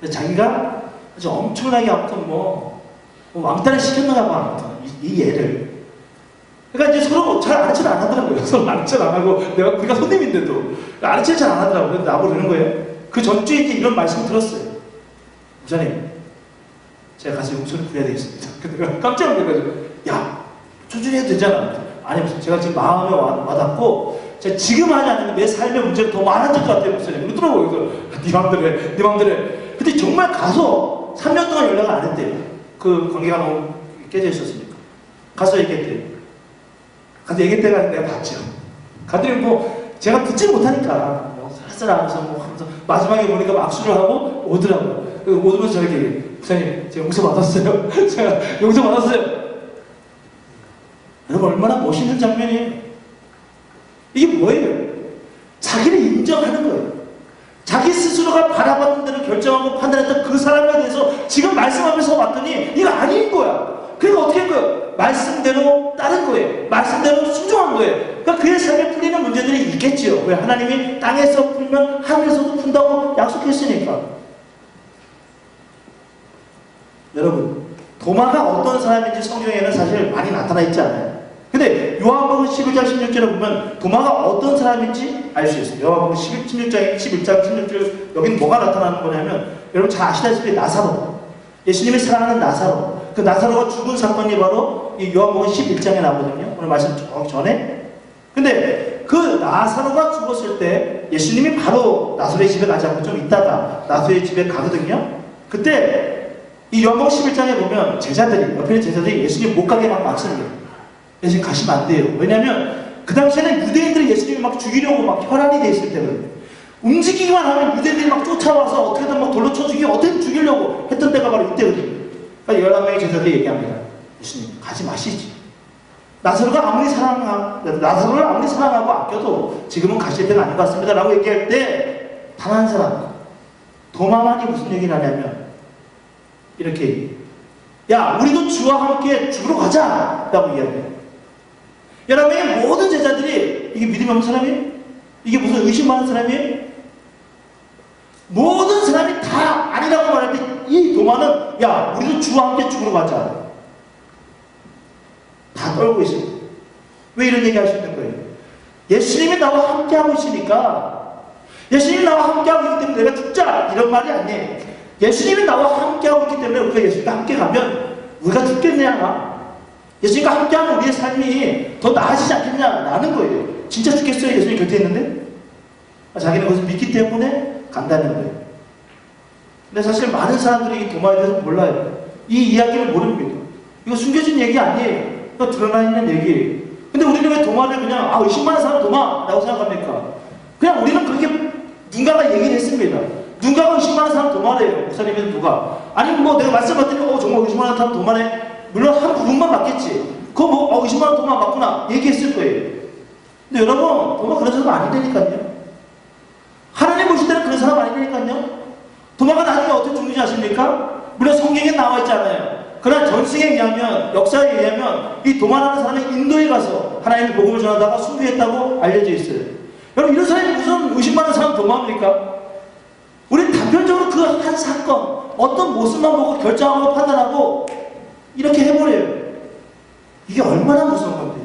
Speaker 1: 근데 자기가 아주 엄청나게 아무튼 왕따를 시켰나 봐. 이 애를. 그러니까 이제 서로 잘 아는 척 안 하더라고요. 서로 아는 척 안 하고, 우리가 손님인데도 아는 척 잘 안 하더라고요. 근데 나보고 그러는 거예요. 그 전주에 이제 이런 말씀을 들었어요. 목사님, 제가 가서 용서를 구해야 되겠습니다. 근데 내가 깜짝 놀라가지고, 야, 천천히 해도 되잖아. 아니, 제가 지금 마음에 와닿고, 제가 지금 하지 않으면 내 삶의 문제가 더 많아질 것 같아요, 목사님. 그러더라고요. 그래서, 네 맘대로 해. 근데 정말 가서 3년 동안 연락을 안 했대요. 그 관계가 너무 깨져 있었으니까. 가서 얘기했대요. 가서 얘기했대가 내가 봤죠. 가더니 제가 듣지 못하니까, 살살하면서 하면서 마지막에 보니까 악수를 하고 오더라고요. 오면서 저에게 얘기해요. 목사님, 제가 용서받았어요. 제가 용서받았어요. 여러분, 얼마나 멋있는 장면이에요. 이게 뭐예요? 자기를 인정하는 거예요. 자기 스스로가 바라봤던 대로 결정하고 판단했던 그 사람에 대해서 지금 말씀하면서 봤더니 이거 아닌 거야. 그러니까 어떻게 한 거예요? 말씀대로 따른 거예요. 말씀대로 순종한 거예요. 그러니까 그의 삶에 풀리는 문제들이 있겠지요. 왜? 하나님이 땅에서 풀면 하늘에서도 푼다고 약속했으니까. 여러분, 도마가 어떤 사람인지 성경에는 사실 많이 나타나 있지 않아요. 근데 요한복음 11장 16절에 보면 도마가 어떤 사람인지 알 수 있어요. 요한복음 11장 16절, 여기는 뭐가 나타나는 거냐면, 여러분 잘 아시다시피 나사로, 예수님이 사랑하는 나사로, 그 나사로가 죽은 사건이 바로 이 요한복음 11장에 나오거든요. 오늘 말씀 조금 전에. 근데 그 나사로가 죽었을 때 예수님이 바로 나사로의 집에 가지 않고 좀 있다가 나사로의 집에 가거든요. 그때 이 요한복음 11장에 보면 제자들이, 옆에 있는 제자들이 예수님 못 가게 막 막습니다. 예수님 가시면 안 돼요. 왜냐면 그 당시에는 유대인들이 예수님을 막 죽이려고 막 혈안이 돼 있을 때거든요. 움직이기만 하면 유대인들이 막 쫓아와서 어떻게든 막 돌로 쳐 죽이고 어떻게든 죽이려고 했던 때가 바로 이때거든요. 그러니까 11명의 제자들이 얘기합니다. 예수님, 가지 마시지. 나사로를 아무리 사랑하고 아껴도 지금은 가실 때가 아닌 것 같습니다. 라고 얘기할 때 단 한 사람, 도마만이 무슨 얘기를 하냐면 이렇게 야, 우리도 주와 함께 죽으러 가자 라고 이야기해요. 여러분, 이 모든 제자들이 이게 믿음이 없는 사람이에요? 이게 무슨 의심 많은 사람이에요? 모든 사람이 다 아니라고 말할 때 이 도마는 야, 우리도 주와 함께 죽으러 가자. 다 떨고 있습니다. 왜 이런 얘기 할 수 있는 거예요? 예수님이 나와 함께하고 있으니까, 예수님이 나와 함께하고 있기 때문에 내가 죽자 이런 말이 아니에요. 예수님이 나와 함께하고 있기 때문에 우리가 예수님과 함께 가면 우리가 죽겠냐? 예수님과 함께하면 우리의 삶이 더 나아지지 않겠냐라는 거예요. 진짜 죽겠어요? 예수님 곁에 있는데? 자기는 그것을 믿기 때문에 간다는 거예요. 근데 사실 많은 사람들이 이 도마에 대해서 몰라요. 이 이야기를 모릅니다. 이거 숨겨진 얘기 아니에요. 이거 드러나 있는 얘기예요. 근데 우리는 왜 도마를 그냥 의심 많은 사람 도마라고 생각합니까? 그냥 우리는 그렇게 누군가가 얘기를 했습니다. 누군가가 의심 많은 사람 도마래요. 목사님은 누가? 아니 뭐 내가 말씀드리면 정말 의심 많은 사람 도마네. 물론 한 부분만 맞겠지. 그거 뭐 의심 많은 도마 맞구나 얘기했을 거예요. 근데 여러분 도마 그런 사람 아니되니까요. 하나님 보실 때는 그런 사람 아니되니까요. 도마가 나중에 어떻게 죽는지 아십니까? 물론 성경에 나와 있잖아요. 그러나 전승에 의하면, 역사에 의하면 이 도마라는 사람이 인도에 가서 하나님의 복음을 전하다가 순교했다고 알려져 있어요. 여러분 이런 사람이 무슨 의심 많은 사람 도마입니까? 우리는 단편적으로 그 한 사건, 어떤 모습만 보고 결정하고 판단하고 이렇게 해버려요. 이게 얼마나 무서운 건데?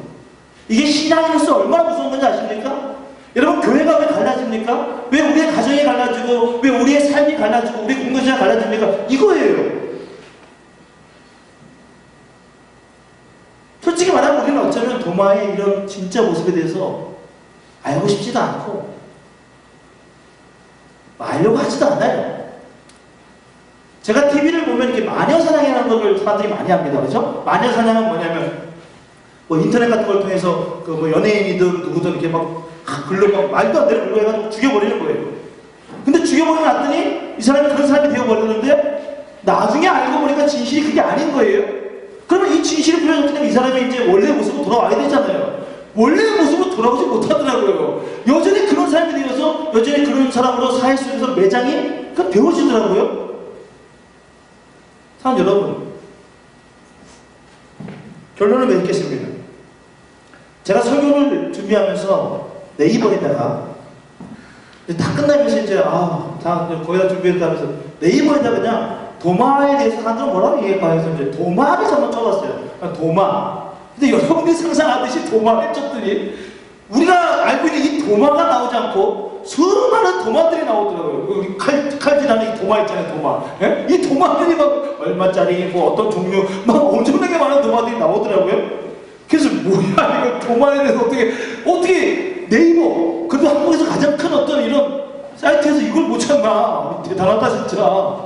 Speaker 1: 이게 신앙인으로서 얼마나 무서운 건지 아십니까? 여러분 교회가 왜 갈라집니까? 왜 우리의 가정이 갈라지고 왜 우리의 삶이 갈라지고 우리 공동체가 갈라집니까? 이거예요. 솔직히 말하면 우리는 어쩌면 도마의 이런 진짜 모습에 대해서 알고 싶지도 않고 알려고 하지도 않아요. 제가 TV를 보면 이렇게 마녀사냥이라는 걸 사람들이 많이 합니다. 그죠? 마녀사냥은 뭐냐면 뭐 인터넷 같은 걸 통해서 그 뭐 연예인이든 누구든 이렇게 막 글로 막 말도 안 되는 걸로 해가지고 죽여버리는 거예요. 근데 죽여버리고 났더니 이 사람이 그런 사람이 되어버리는데 나중에 알고 보니까 진실이 그게 아닌 거예요. 그러면 이 진실을 풀어줬기 때문에 이 사람이 이제 원래 모습으로 돌아와야 되잖아요. 원래 모습으로 돌아오지 못하더라고요. 여전히 그런 사람이 되어서 여전히 그런 사람으로 사회 속에서 매장이 되어지더라고요. 사람 여러분, 결론을 맺겠습니다. 제가 설교를 준비하면서 네이버에다가 다 끝나면서 이제 다 거의 다 준비했다 하면서 네이버에다가 그냥 도마에 대해서 사람들은 뭐라고 얘기할까 해서 이제 도마를 한번 쳐봤어요. 도마. 근데 여러분들이 상상하듯이 도마를 쳤더니 우리가 알고 있는 이 도마가 나오지 않고 수많은 도마들이 나오더라고요. 우리 칼질하는 이 도마 있잖아요, 도마. 예? 이 도마들이 막 얼마짜리, 뭐 어떤 종류, 막 엄청나게 많은 도마들이 나오더라고요. 그래서 뭐야, 이거 도마에 대해서 어떻게 네이버, 그래도 한국에서 가장 큰 어떤 이런 사이트에서 이걸 못 찾나. 대단하다, 진짜.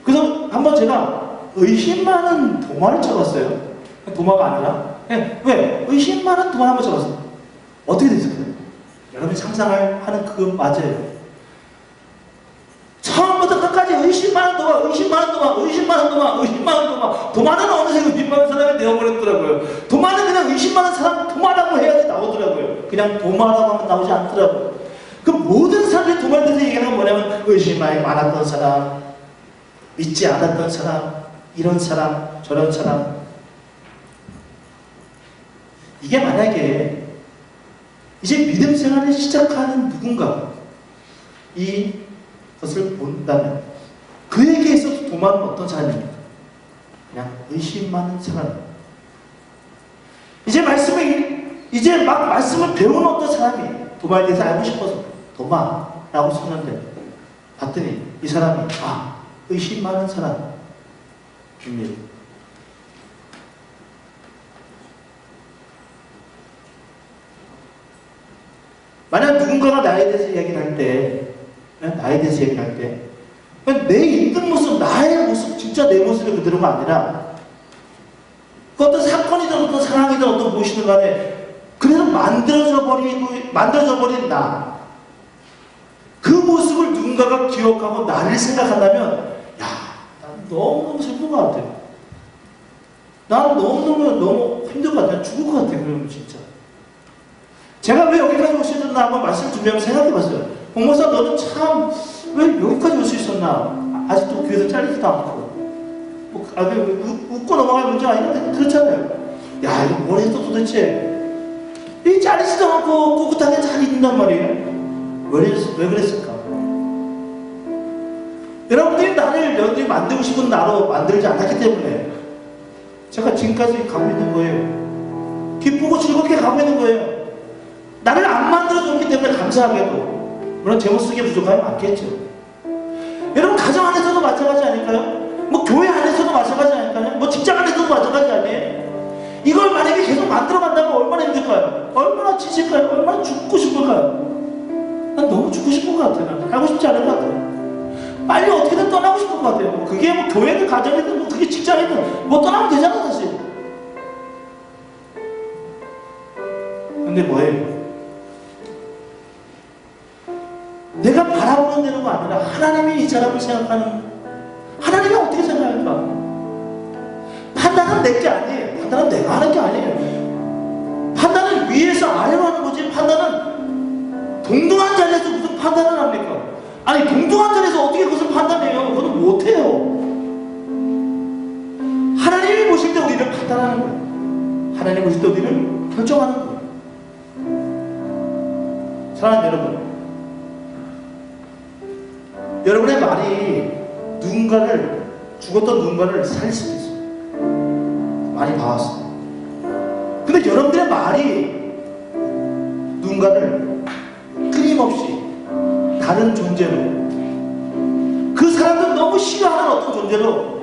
Speaker 1: 그래서 한번 제가 의심 많은 도마를 쳐봤어요. 도마가 아니라. 예, 왜? 의심 많은 도마 한번 쳐봤어요. 어떻게 됐을까요? 여러분이 상상하는 그거 맞아요. 처음부터 끝까지 의심 많은 도마, 의심 많은 도마, 의심 많은 도마, 의심 많은 도마. 도마는 어느새 의심 많은 사람이 되어버렸더라고요. 도마는 그냥 의심 많은 사람 도마라고 해야지 나오더라고요. 그냥 도마라고 하면 나오지 않더라고요. 그 모든 사람들이 도마에 대해서 얘기하는 건 뭐냐면 의심이 많았던 사람, 믿지 않았던 사람, 이런 사람, 저런 사람. 이게 만약에 이제 믿음 생활을 시작하는 누군가 이것을 본다면 그에게 있어서 도마는 어떤 사람입니까? 그냥 의심 많은 사람. 이제 막 말씀을 배우는 어떤 사람이 도마에 대해서 알고 싶어서 도마라고 썼는데 봤더니 이 사람이 의심 많은 사람입니다. 만약 누군가가 나에 대해서 이야기할 때, 내 있는 모습, 나의 모습, 진짜 내 모습이 그대로가 아니라, 그 어떤 사건이든 어떤 상황이든 어떤 무엇이든 간에, 그래서 만들어져 버린 나, 그 모습을 누군가가 기억하고 나를 생각한다면, 난 너무너무 슬픈 것 같아요. 나는 너무 힘들 것 같아요. 죽을 것 같아요. 그러면 진짜. 제가 왜 여기까지 올 수 있었나 한번 말씀 준비하면서 생각해봤어요. 공모사 너는 참 왜 여기까지 올 수 있었나? 아직도 교회에서 잘리지도 않고 웃고 넘어갈 문제가 아닌데 그렇잖아요. 야, 이거 뭘 했어 도대체? 이 잘리지도 않고 꿋꿋하게 잘 있는단 말이에요. 왜 그랬을까? 여러분들이 만들고 싶은 나로 만들지 않았기 때문에 제가 지금까지 가고 있는 거예요. 기쁘고 즐겁게 가고 있는 거예요. 나를 안 만들어줬기 때문에 감사하게도. 물론 제 모습이 부족함이 많겠죠. 여러분 가정 안에서도 마찬가지 아닐까요? 뭐 교회 안에서도 마찬가지 아닐까요? 뭐 직장 안에서도 마찬가지 아니에요? 이걸 만약에 계속 만들어간다면 얼마나 힘들까요? 얼마나 지칠까요? 얼마나 죽고 싶을까요? 난 너무 죽고 싶은 것 같아요. 난 하고 싶지 않은 것 같아요. 빨리 어떻게든 떠나고 싶은 것 같아요. 그게 뭐 교회든 가정이든 뭐 그게 직장이든 뭐 떠나면 되잖아 사실. 근데 뭐예요? 내가 바라보는 대로가 아니라 하나님이 이 사람을 생각하는, 하나님이 어떻게 생각할까? 판단은 내 게 아니에요. 판단은 내가 하는 게 아니에요. 판단은 위에서 아래로 하는 거지. 판단은 동등한 자리에서 무슨 판단을 합니까? 아니 동등한 자리에서 어떻게 그것을 판단해요? 그건 못해요. 하나님이 보실 때 우리를 판단하는 거예요. 하나님이 보실 때 우리를 결정하는 거예요. 사랑하는 여러분, 여러분의 말이 죽었던 누군가를 살릴 수도 있어요. 많이 봐왔어요. 근데 여러분들의 말이 누군가를 끊임없이 다른 존재로, 그 사람들 너무 싫어하는 어떤 존재로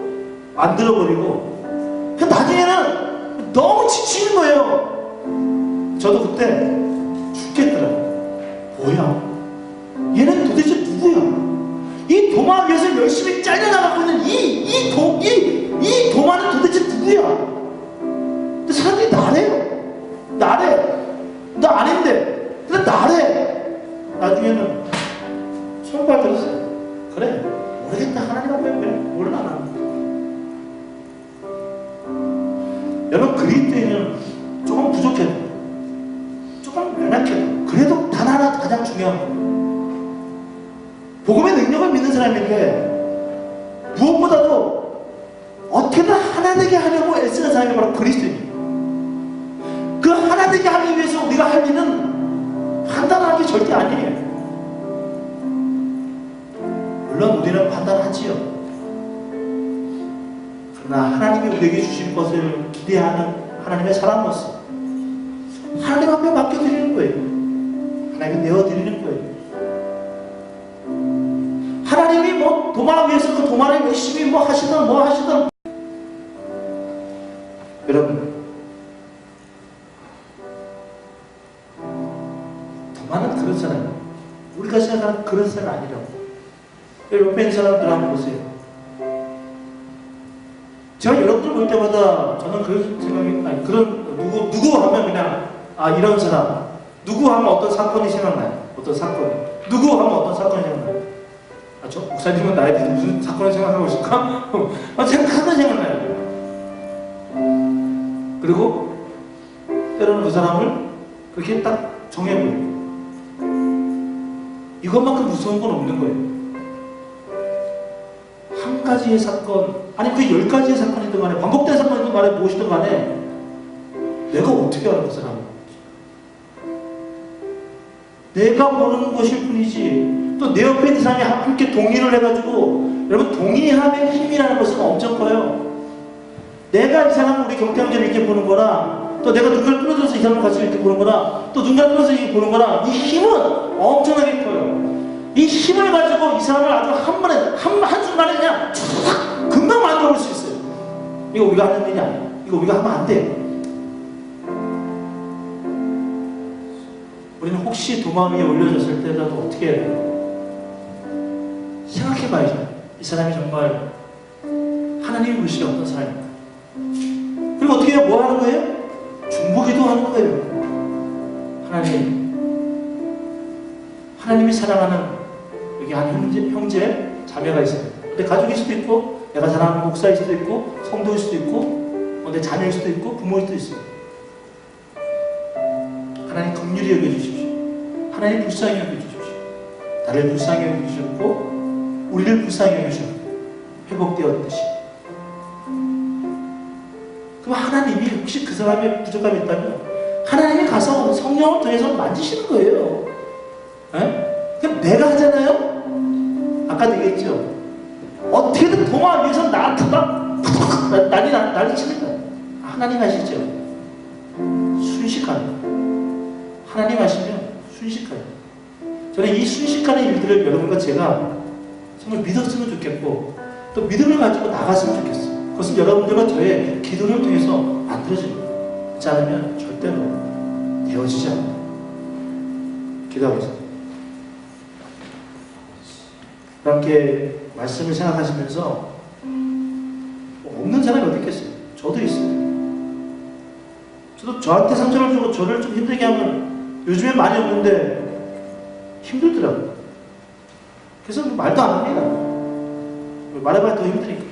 Speaker 1: 만들어버리고 나중에는 너무 지치는 거예요. 저도 그때 죽겠더라고요. 뭐야? 얘는 도대체 누구야? 이 도마 위에서 열심히 잘려나가고 있는 이 도마는 도대체 누구야? 근데 사람들이 나래. 나 아닌데. 근데 나래. 나중에는 손발 들었어요. 그래, 모르겠다. 하나님 앞에 몰라 나는. 여러분 그리스도인은 조금 부족해도, 조금 연약해도, 그래도 단 하나 가장 중요한 거, 복음의 능력을 믿는 사람인데 무엇보다도 어떻게든 하나 되게 하려고 애쓰는 사람이 바로 그리스도인이에요. 그 하나 되게 하기 위해서 우리가 할 일은 판단하는 게 절대 아니에요. 물론 우리는 판단하지요. 그러나 하나님이 우리에게 주신 것을 기대하는 하나님의 사람으로서 하나님 앞에 맡겨드리는 거예요. 하나님께 내어드리는 거예요. 하나님이 뭐 도마 위에서 그 도마를 열심히 뭐 하시든 여러분, 도마는 그렇잖아요. 우리가 생각하는 그런 사람 아니라고. 옆에 있는 사람들 한번 보세요. 제가 여러분들 볼 때마다 저는 그런 생각이, 아니 그런 누구 하면 그냥 이런 사람, 누구 하면 어떤 사건이 생각나요. 어떤 사건이, 누구 하면 어떤 사건이 생각나요. 저 목사님은 나에 대해서 무슨 사건을 생각하고 있을까? 생각하는 생각나요. 그리고 때로는 그 사람을 그렇게 딱 정해버려요. 이것만큼 무서운 건 없는 거예요. 한 가지의 사건, 아니 그 10가지의 사건이든 간에, 반복된 사건이든 간에, 무엇이든 간에 내가 어떻게 알아 그 사람을? 내가 모르는 것일 뿐이지. 또 내 옆에 있는 사람이 함께 동의를 해가지고, 여러분 동의함의 힘이라는 것은 엄청 커요. 내가 이 사람을 우리 경태형제를 이렇게 보는 거나, 또 내가 누군가를 끌어들여서 이 사람을 같이 이렇게 보는 거나, 또 누군가를 끌어서 이렇게 보는 거나, 이 힘은 엄청나게 커요. 이 힘을 가지고 이 사람을 아주 한 번에, 한순간에 그냥 촥 금방 만들어 볼 수 있어요. 이거 우리가 하는 일이 아니야. 이거 우리가 하면 안 돼. 우리는 혹시 도마 위에 올려졌을 때라도 어떻게 해야 돼요? 생각해봐야죠. 이 사람이 정말 하나님이 보시기에 어떤 사람인가. 그리고 어떻게 해요? 뭐 하는 거예요? 중보기도 하는 거예요. 하나님이 사랑하는 여기 한 형제, 자매가 있어요. 내 가족일 수도 있고, 내가 사랑하는 목사일 수도 있고, 성도일 수도 있고, 내 자녀일 수도 있고, 부모일 수도 있어요. 하나님 긍휼히 여겨주십시오. 하나님 불쌍히 여겨주십시오. 나를 불쌍히 여겨주셨고 우리를 불쌍히 여겨주셨고 회복되었듯이 하나님이 혹시 그 사람의 부족함이 있다면 하나님이 가서 성령을 통해서 만지시는 거예요. 에? 그럼 내가 하잖아요. 아까도 얘기했죠. 어떻게든 동화 위해서 나한테 막 난리 치는 거예요. 하나님 하시죠. 순식간에. 하나님 하시면 순식간에. 저는 이 순식간의 일들을 여러분과 제가 정말 믿었으면 좋겠고 또 믿음을 가지고 나갔으면 좋겠어요. 그것은 여러분들과 저의 기도를 통해서 만들어지는 거예요. 그렇지 않으면 절대로 되어지지 않아요. 기도하겠습니다. 함께 말씀을 생각하시면서 없는 사람이 어디 있겠어요? 저도 있어요. 저도 저한테 상처를 주고 저를 좀 힘들게 하면 요즘에 많이 없는데 힘들더라고요. 그래서 말도 안 합니다. 말해봐야 더 힘드니까.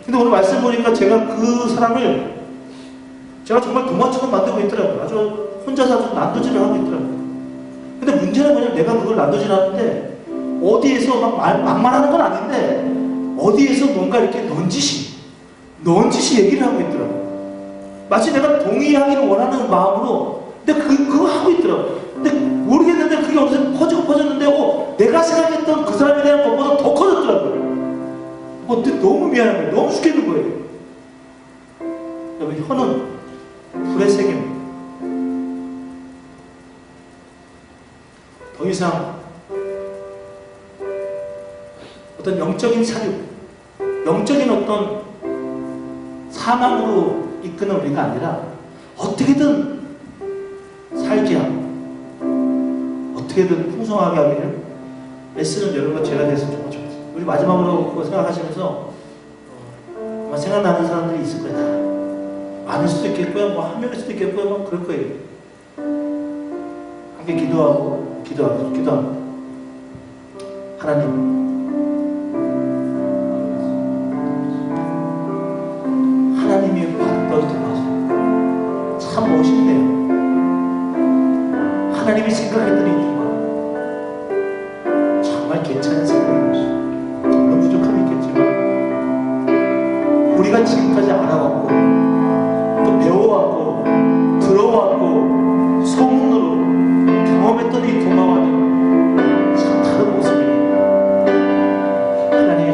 Speaker 1: 근데 오늘 말씀 보니까 제가 그 사람을 제가 정말 동화처럼 만들고 있더라고요. 아주 혼자서 아주 난도질을 하고 있더라고요. 근데 문제는 뭐냐면 내가 그걸 난도질 하는데 어디에서 막말하는 건 아닌데 어디에서 뭔가 이렇게 넌지시 얘기를 하고 있더라고요. 마치 내가 동의하기를 원하는 마음으로 근데 그거 하고 있더라고요. 근데 모르겠는데 그게 어디서 퍼졌는데 내가 생각했던 그 사람에 대한 것보다 더 커졌더라고요. 근데 너무 미안한 거예요. 너무 죽겠는 거예요. 여러분, 혀는 불의 세계입니다. 더 이상 어떤 영적인 사육, 영적인 어떤 사망으로 이끄는 우리가 아니라 어떻게든 살게 하고 어떻게든 풍성하게 하기를 애쓰는 여러분과 제가 됐으면 정말 좋겠어요. 우리 마지막으로 그거 생각하시면서 아마 생각나는 사람들이 있을 거예요. 많을 수도 있겠고요. 뭐 한 명일 수도 있겠고요. 뭐 그럴 거예요. 함께 기도합니다. 하나님, 하나님이 받아도 되나요? 참 멋있네요. 하나님이 생각했더니 정말 괜찮은 생각이에요. 물론 부족함이 있겠지만 우리가 지금까지 알아왔고 또 배워왔고 들어왔고 소문으로 경험했던 이 동화와는 참 다른 모습이에요. 하나님,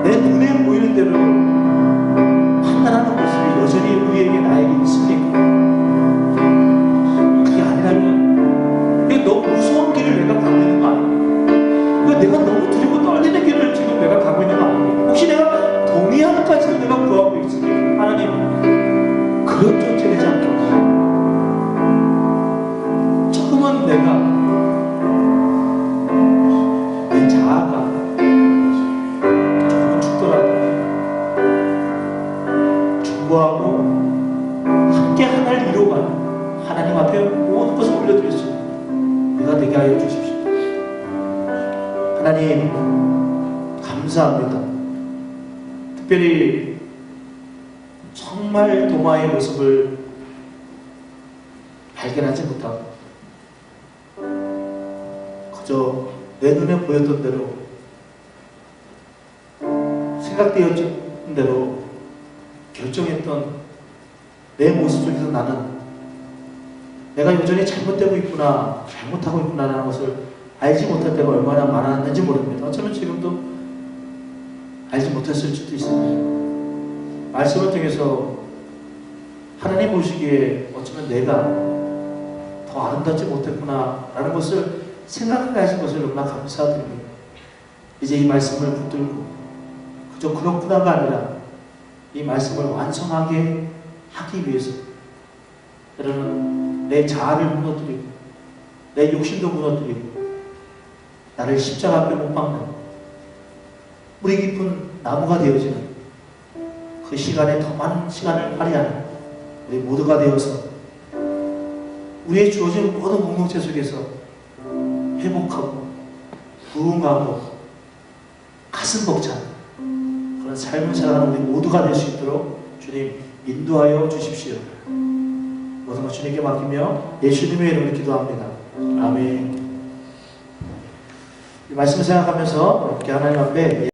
Speaker 1: 내 눈에 보이는 대로 판단하는 모습이 여전히 우리에게 나에게 있습니까? 그게 아니라면 그게 너무 무서운 길을 내가 가고 있는 거 아니에요? 내가 너무 두렵고 떨리는 길을 지금 내가 가고 있는 거 아니에요? 혹시 내가 동의하는까지도 내가 구하고 있으니 하나님, 그런 존재 되지 않게 하시오. 조금은 내가 내 자아가 조금은 죽더라도 중보하고 함께 하나를 이루어가는 하나님 앞에 모든 것을 올려드릴 수 있는 내가 되게 하여 주십시오. 하나님, 감사합니다. 특별히 정말 동화의 모습을 발견하지 못하고 그저 내 눈에 보였던 대로 생각되었던 대로 결정했던 내 모습 속에서 나는 내가 여전히 잘못되고 있구나, 잘못하고 있구나라는 것을 알지 못할 때가 얼마나 많았는지 모릅니다. 어쩌면 지금도 알지 못했을 수도 있습니다. 말씀을 통해서 하나님 보시기에 어쩌면 내가 더 아름답지 못했구나 라는 것을 생각하게 하신 것을 너무나 감사드립니다. 이제 이 말씀을 붙들고 그저 그렇구나가 아니라 이 말씀을 완성하게 하기 위해서 때로는 내 자아를 무너뜨리고 내 욕심도 무너뜨리고 나를 십자가 앞에 못 박는 뿌리 깊은 나무가 되어지는 그 시간에 더 많은 시간을 발휘하는 우리 모두가 되어서 우리의 주어진 모든 공동체 속에서 회복하고 부흥하고 가슴 벅찬 그런 삶을 살아가는 우리 모두가 될 수 있도록 주님 인도하여 주십시오. 모든 것 주님께 맡기며 예수님의 이름으로 기도합니다. 아멘. 이 말씀을 생각하면서 이렇게 하나님 앞에